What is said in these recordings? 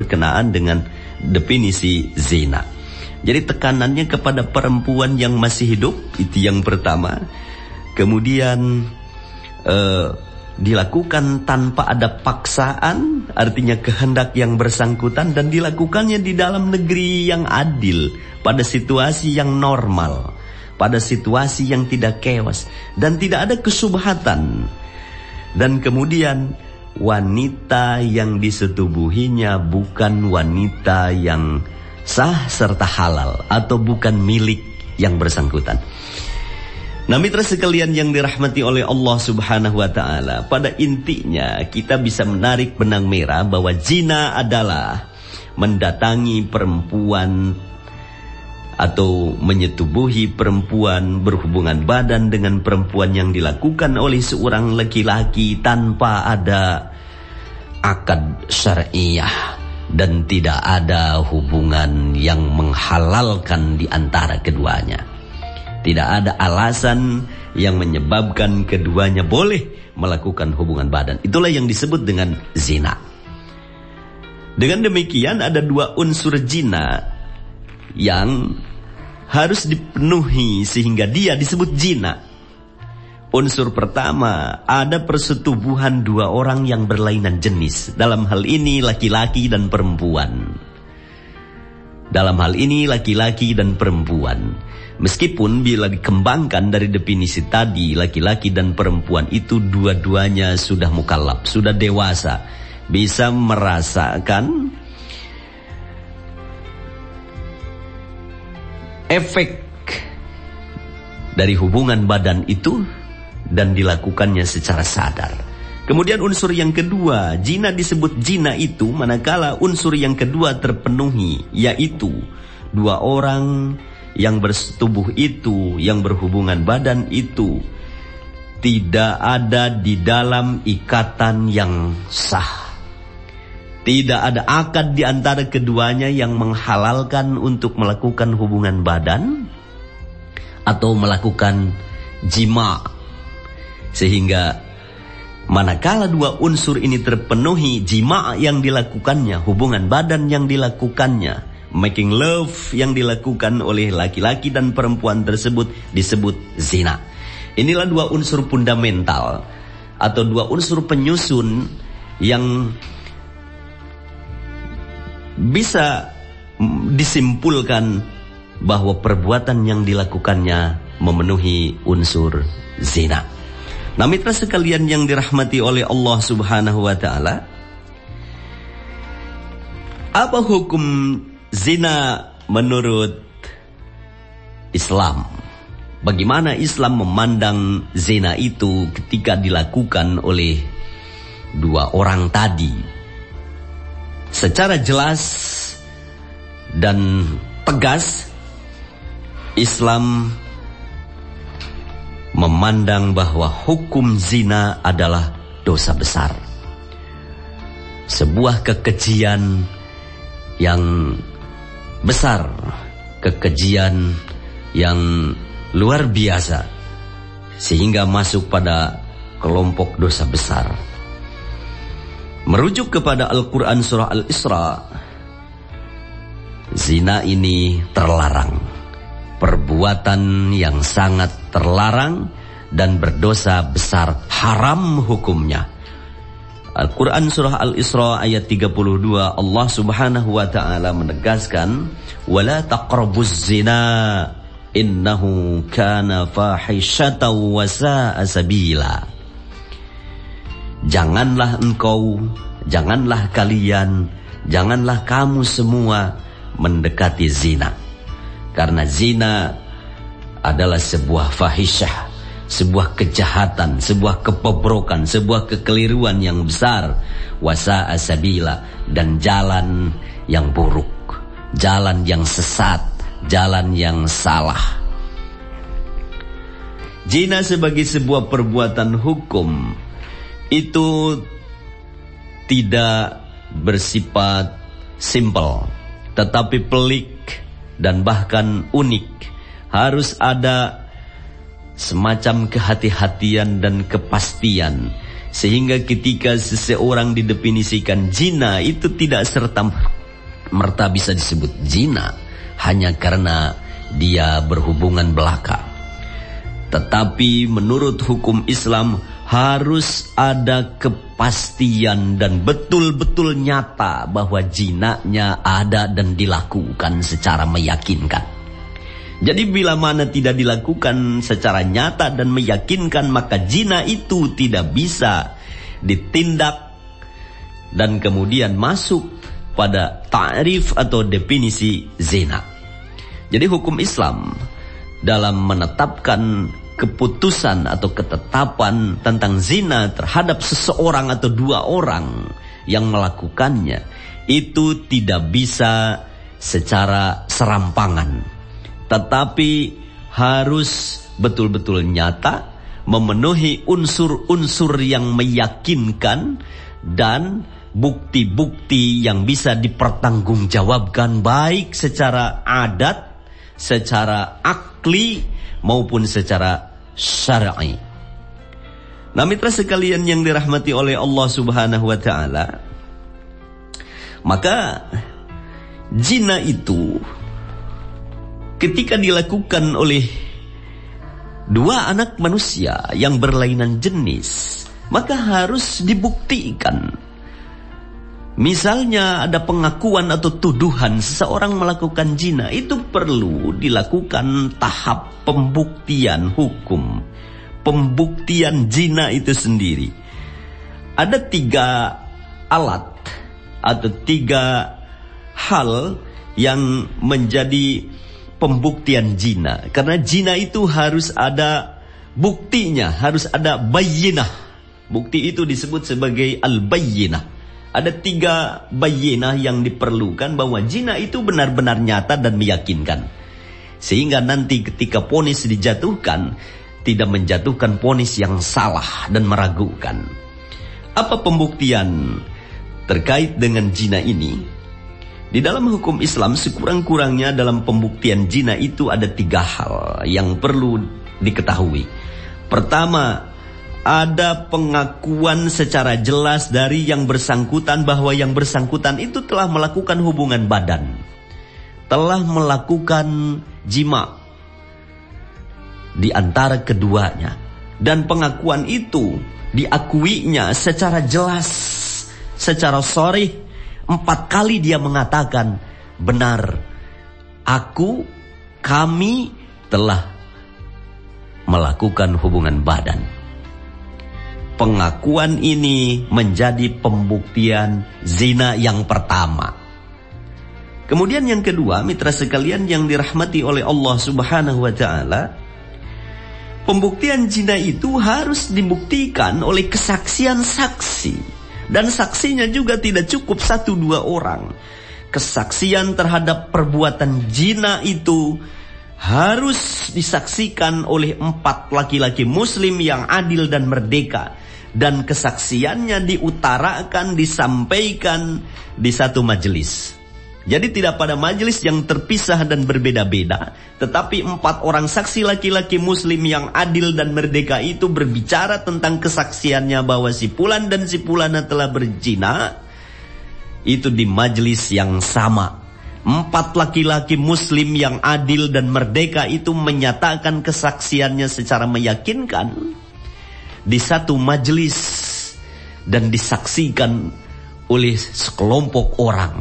berkenaan dengan definisi zina. Jadi tekanannya kepada perempuan yang masih hidup, itu yang pertama. Kemudian dilakukan tanpa ada paksaan, artinya kehendak yang bersangkutan, dan dilakukannya di dalam negeri yang adil, pada situasi yang normal, pada situasi yang tidak chaos, dan tidak ada kesubhatan. Dan kemudian wanita yang disetubuhinya bukan wanita yang sah serta halal, atau bukan milik yang bersangkutan. Nah, mitra sekalian yang dirahmati oleh Allah Subhanahu wa ta'ala, pada intinya kita bisa menarik benang merah bahwa zina adalah mendatangi perempuan atau menyetubuhi perempuan, berhubungan badan dengan perempuan yang dilakukan oleh seorang laki-laki tanpa ada akad syariah dan tidak ada hubungan yang menghalalkan di antara keduanya. Tidak ada alasan yang menyebabkan keduanya boleh melakukan hubungan badan. Itulah yang disebut dengan zina. Dengan demikian ada dua unsur zina yang harus dipenuhi sehingga dia disebut zina. Unsur pertama, ada persetubuhan dua orang yang berlainan jenis. Dalam hal ini laki-laki dan perempuan. Dalam hal ini laki-laki dan perempuan. Meskipun bila dikembangkan dari definisi tadi, laki-laki dan perempuan itu dua-duanya sudah mukallaf, sudah dewasa, bisa merasakan efek dari hubungan badan itu dan dilakukannya secara sadar. Kemudian unsur yang kedua, zina disebut zina itu manakala unsur yang kedua terpenuhi, yaitu dua orang yang bersetubuh itu, yang berhubungan badan itu tidak ada di dalam ikatan yang sah. Tidak ada akad di antara keduanya yang menghalalkan untuk melakukan hubungan badan atau melakukan jima. Sehingga manakala dua unsur ini terpenuhi, jima yang dilakukannya, hubungan badan yang dilakukannya, making love yang dilakukan oleh laki-laki dan perempuan tersebut disebut zina. Inilah dua unsur fundamental atau dua unsur penyusun yang bisa disimpulkan bahwa perbuatan yang dilakukannya memenuhi unsur zina. Nah, mitra sekalian yang dirahmati oleh Allah Subhanahu wa ta'ala, apa hukum zina menurut Islam? Bagaimana Islam memandang zina itu ketika dilakukan oleh dua orang tadi? Secara jelas dan tegas, Islam memandang bahwa hukum zina adalah dosa besar. Sebuah kekejian yang besar, kekejian yang luar biasa, sehingga masuk pada kelompok dosa besar. Merujuk kepada Al-Quran surah Al-Isra, zina ini terlarang, perbuatan yang sangat terlarang dan berdosa besar, haram hukumnya. Al-Quran surah Al-Isra ayat 32, Allah Subhanahu wa ta'ala menegaskan, وَلَا تَقْرَبُوا الزِّنَا إِنَّهُ كَانَ فَاحِشَةً وَسَاءَ سَبِيلًا. Janganlah engkau, janganlah kalian, janganlah kamu semua mendekati zina. Karena zina adalah sebuah fahisyah, sebuah kejahatan, sebuah kebobrokan, sebuah kekeliruan yang besar, wasa'a sabila, dan jalan yang buruk, jalan yang sesat, jalan yang salah. Zina sebagai sebuah perbuatan hukum itu tidak bersifat simple, tetapi pelik dan bahkan unik. Harus ada semacam kehati-hatian dan kepastian, sehingga ketika seseorang didefinisikan zina itu tidak serta serta-merta bisa disebut zina hanya karena dia berhubungan belaka. Tetapi menurut hukum Islam harus ada kepastian dan betul-betul nyata bahwa zinanya ada dan dilakukan secara meyakinkan. Jadi bila mana tidak dilakukan secara nyata dan meyakinkan, maka zina itu tidak bisa ditindak dan kemudian masuk pada ta'rif atau definisi zina. Jadi hukum Islam dalam menetapkan keputusan atau ketetapan tentang zina terhadap seseorang atau dua orang yang melakukannya itu tidak bisa secara serampangan, tetapi harus betul-betul nyata, memenuhi unsur-unsur yang meyakinkan dan bukti-bukti yang bisa dipertanggungjawabkan baik secara adat, secara akli maupun secara syar'i. Nah, mitra sekalian yang dirahmati oleh Allah Subhanahu wa taala, maka zina itu ketika dilakukan oleh dua anak manusia yang berlainan jenis, maka harus dibuktikan. Misalnya ada pengakuan atau tuduhan seseorang melakukan zina, itu perlu dilakukan tahap pembuktian hukum, pembuktian zina itu sendiri. Ada 3 alat atau 3 hal yang menjadi pembuktian zina. Karena zina itu harus ada buktinya, harus ada bayyinah. Bukti itu disebut sebagai al-bayyinah. Ada 3 bayyinah yang diperlukan bahwa zina itu benar-benar nyata dan meyakinkan. Sehingga nanti ketika vonis dijatuhkan, tidak menjatuhkan vonis yang salah dan meragukan. Apa pembuktian terkait dengan zina ini? Di dalam hukum Islam sekurang-kurangnya dalam pembuktian zina itu ada 3 hal yang perlu diketahui. Pertama, ada pengakuan secara jelas dari yang bersangkutan bahwa yang bersangkutan itu telah melakukan hubungan badan, telah melakukan jima di antara keduanya, dan pengakuan itu diakuinya secara jelas, secara sharih. 4 kali dia mengatakan, benar, kami telah melakukan hubungan badan. Pengakuan ini menjadi pembuktian zina yang pertama. Kemudian yang kedua, mitra sekalian yang dirahmati oleh Allah Subhanahu wa taala, pembuktian zina itu harus dibuktikan oleh kesaksian saksi. Dan saksinya juga tidak cukup 1-2 orang. Kesaksian terhadap perbuatan zina itu harus disaksikan oleh 4 laki-laki muslim yang adil dan merdeka. Dan kesaksiannya diutarakan, disampaikan di satu majelis. Jadi tidak pada majelis yang terpisah dan berbeda-beda, tetapi 4 orang saksi laki-laki muslim yang adil dan merdeka itu berbicara tentang kesaksiannya bahwa si fulan dan si fulana telah berzina, itu di majelis yang sama. 4 laki-laki muslim yang adil dan merdeka itu menyatakan kesaksiannya secara meyakinkan di satu majelis dan disaksikan oleh sekelompok orang.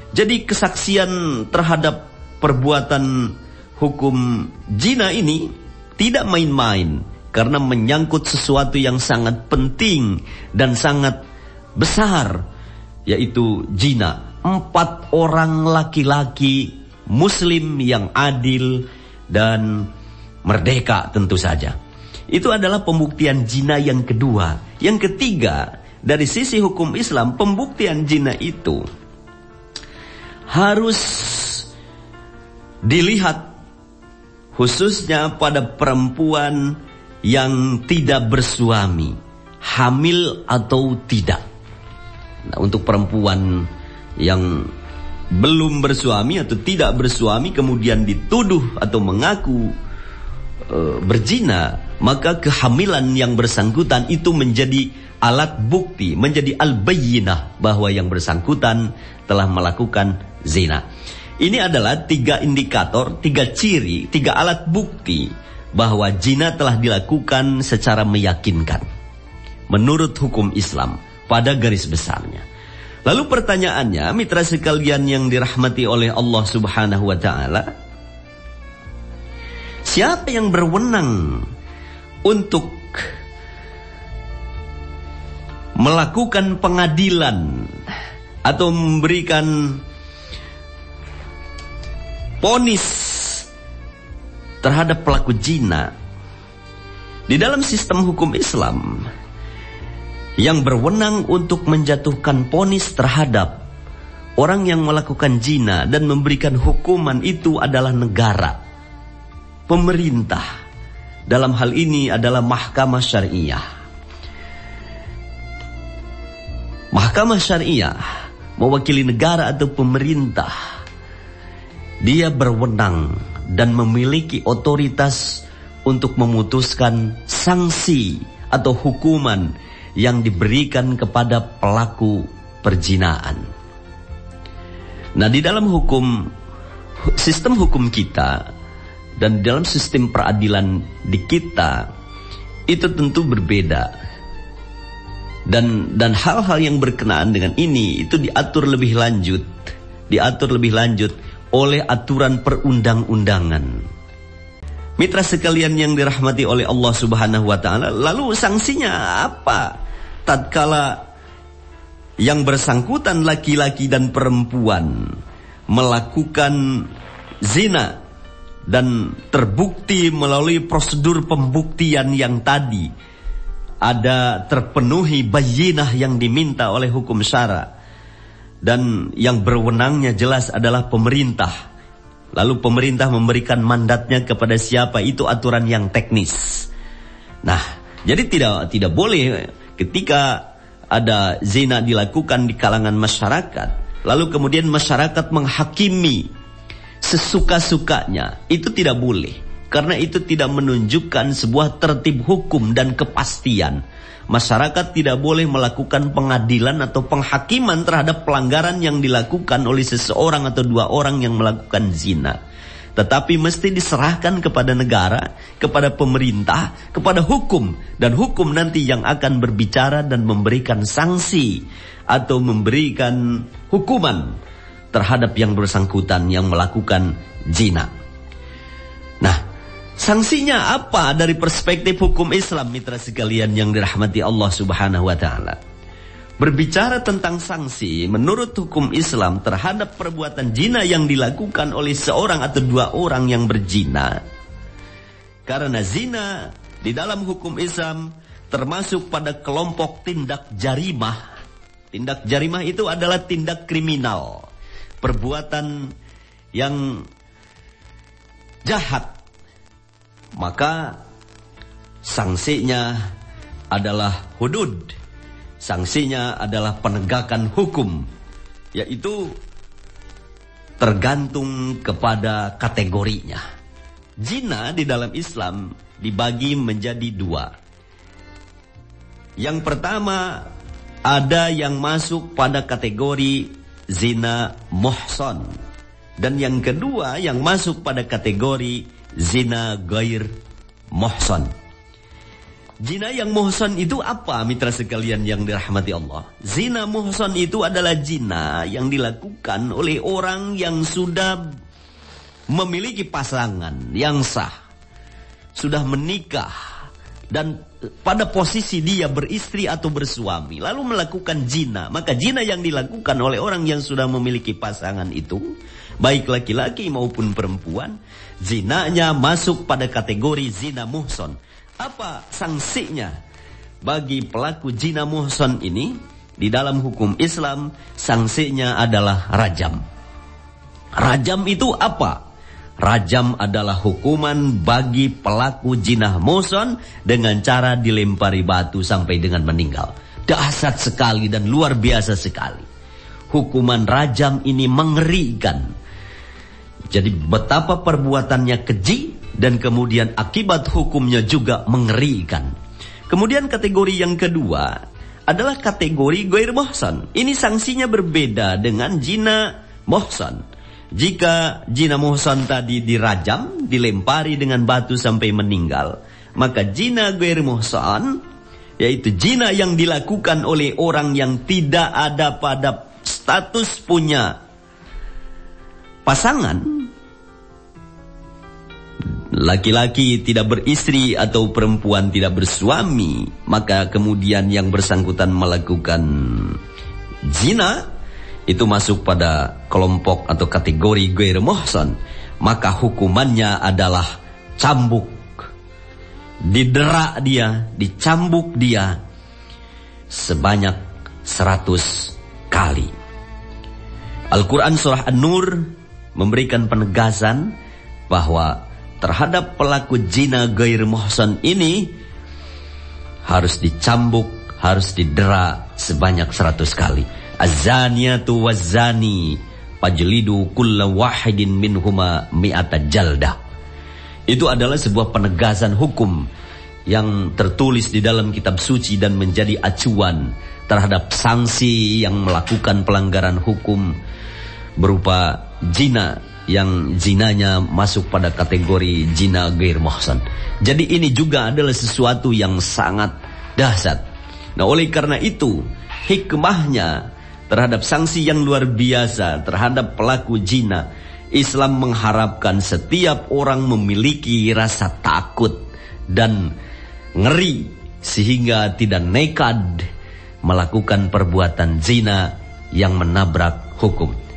Jadi kesaksian terhadap perbuatan hukum zina ini tidak main-main, karena menyangkut sesuatu yang sangat penting dan sangat besar, yaitu zina. 4 orang laki-laki muslim yang adil dan merdeka tentu saja. Itu adalah pembuktian zina yang kedua. Yang ketiga, dari sisi hukum Islam, pembuktian zina itu harus dilihat khususnya pada perempuan yang tidak bersuami, hamil atau tidak. Nah, untuk perempuan yang belum bersuami atau tidak bersuami kemudian dituduh atau mengaku berzina, maka kehamilan yang bersangkutan itu menjadi alat bukti, menjadi al-bayyinah bahwa yang bersangkutan telah melakukan zina. Ini adalah 3 indikator, 3 ciri, 3 alat bukti bahwa zina telah dilakukan secara meyakinkan menurut hukum Islam pada garis besarnya. Lalu pertanyaannya, mitra sekalian yang dirahmati oleh Allah Subhanahu wa taala, siapa yang berwenang untuk melakukan pengadilan atau memberikan vonis terhadap pelaku zina? Di dalam sistem hukum Islam, yang berwenang untuk menjatuhkan vonis terhadap orang yang melakukan zina dan memberikan hukuman itu adalah negara, pemerintah. Dalam hal ini adalah mahkamah syariah. Mahkamah syariah mewakili negara atau pemerintah. Dia berwenang dan memiliki otoritas untuk memutuskan sanksi atau hukuman yang diberikan kepada pelaku perzinaan. Nah, di dalam sistem hukum kita dan dalam sistem peradilan di kita itu tentu berbeda. Dan hal-hal yang berkenaan dengan ini itu diatur lebih lanjut oleh aturan perundang-undangan. Mitra sekalian yang dirahmati oleh Allah Subhanahu wa taala, lalu sanksinya apa tatkala yang bersangkutan laki-laki dan perempuan melakukan zina dan terbukti melalui prosedur pembuktian yang tadi ada terpenuhi bayyinah yang diminta oleh hukum syara, dan yang berwenangnya jelas adalah pemerintah. Lalu pemerintah memberikan mandatnya kepada siapa, itu aturan yang teknis. Nah, jadi tidak boleh ketika ada zina dilakukan di kalangan masyarakat, lalu kemudian masyarakat menghakimi sesuka-sukanya. Itu tidak boleh, karena itu tidak menunjukkan sebuah tertib hukum dan kepastian. Masyarakat tidak boleh melakukan pengadilan atau penghakiman terhadap pelanggaran yang dilakukan oleh seseorang atau 2 orang yang melakukan zina. Tetapi mesti diserahkan kepada negara, kepada pemerintah, kepada hukum. Dan hukum nanti yang akan berbicara dan memberikan sanksi atau memberikan hukuman terhadap yang bersangkutan yang melakukan zina. Nah, sanksinya apa dari perspektif hukum Islam, mitra sekalian yang dirahmati Allah Subhanahu wa taala? Berbicara tentang sanksi menurut hukum Islam terhadap perbuatan zina yang dilakukan oleh seorang atau 2 orang yang berzina. Karena zina di dalam hukum Islam termasuk pada kelompok tindak jarimah. Tindak jarimah itu adalah tindak kriminal, perbuatan yang jahat. Maka sanksinya adalah hudud. Sanksinya adalah penegakan hukum, yaitu tergantung kepada kategorinya. Zina di dalam Islam dibagi menjadi 2. Yang pertama, ada yang masuk pada kategori zina muhsan, dan yang kedua yang masuk pada kategori zina ghair muhsan. Zina yang muhsan itu apa, mitra sekalian yang dirahmati Allah? Zina muhsan itu adalah zina yang dilakukan oleh orang yang sudah memiliki pasangan yang sah, sudah menikah, dan pada posisi dia beristri atau bersuami, lalu melakukan zina. Maka zina yang dilakukan oleh orang yang sudah memiliki pasangan itu, baik laki-laki maupun perempuan, zinanya masuk pada kategori zina muhsan. Apa sanksinya bagi pelaku zina muhsan ini? Di dalam hukum Islam, sanksinya adalah rajam. Rajam itu apa? Rajam adalah hukuman bagi pelaku zina muhsan dengan cara dilempari batu sampai dengan meninggal. Dahsyat sekali dan luar biasa sekali. Hukuman rajam ini mengerikan. Jadi betapa perbuatannya keji dan kemudian akibat hukumnya juga mengerikan. Kemudian kategori yang kedua adalah kategori ghair muhsan. Ini sanksinya berbeda dengan zina muhsan. Jika zina muhsan tadi dirajam, dilempari dengan batu sampai meninggal, maka zina ghair muhsan, yaitu zina yang dilakukan oleh orang yang tidak ada pada status punya pasangan, laki-laki tidak beristri atau perempuan tidak bersuami, maka kemudian yang bersangkutan melakukan zina, itu masuk pada kelompok atau kategori ghair muhsan, maka hukumannya adalah cambuk. Didera dia, dicambuk dia sebanyak 100 kali. Al-Quran surah An-Nur memberikan penegasan bahwa terhadap pelaku zina ghair muhsan ini harus dicambuk, harus didera sebanyak 100 kali. Az-zaniyatu waz-zani fajlidu kulla wahidin minhuma mi'ata jaldah. Itu adalah sebuah penegasan hukum yang tertulis di dalam kitab suci dan menjadi acuan terhadap sanksi yang melakukan pelanggaran hukum berupa zina, yang zinanya masuk pada kategori zina ghair muhsan. Jadi ini juga adalah sesuatu yang sangat dahsyat. Nah, oleh karena itu, hikmahnya terhadap sanksi yang luar biasa terhadap pelaku zina, Islam mengharapkan setiap orang memiliki rasa takut dan ngeri sehingga tidak nekat melakukan perbuatan zina yang menabrak hukum.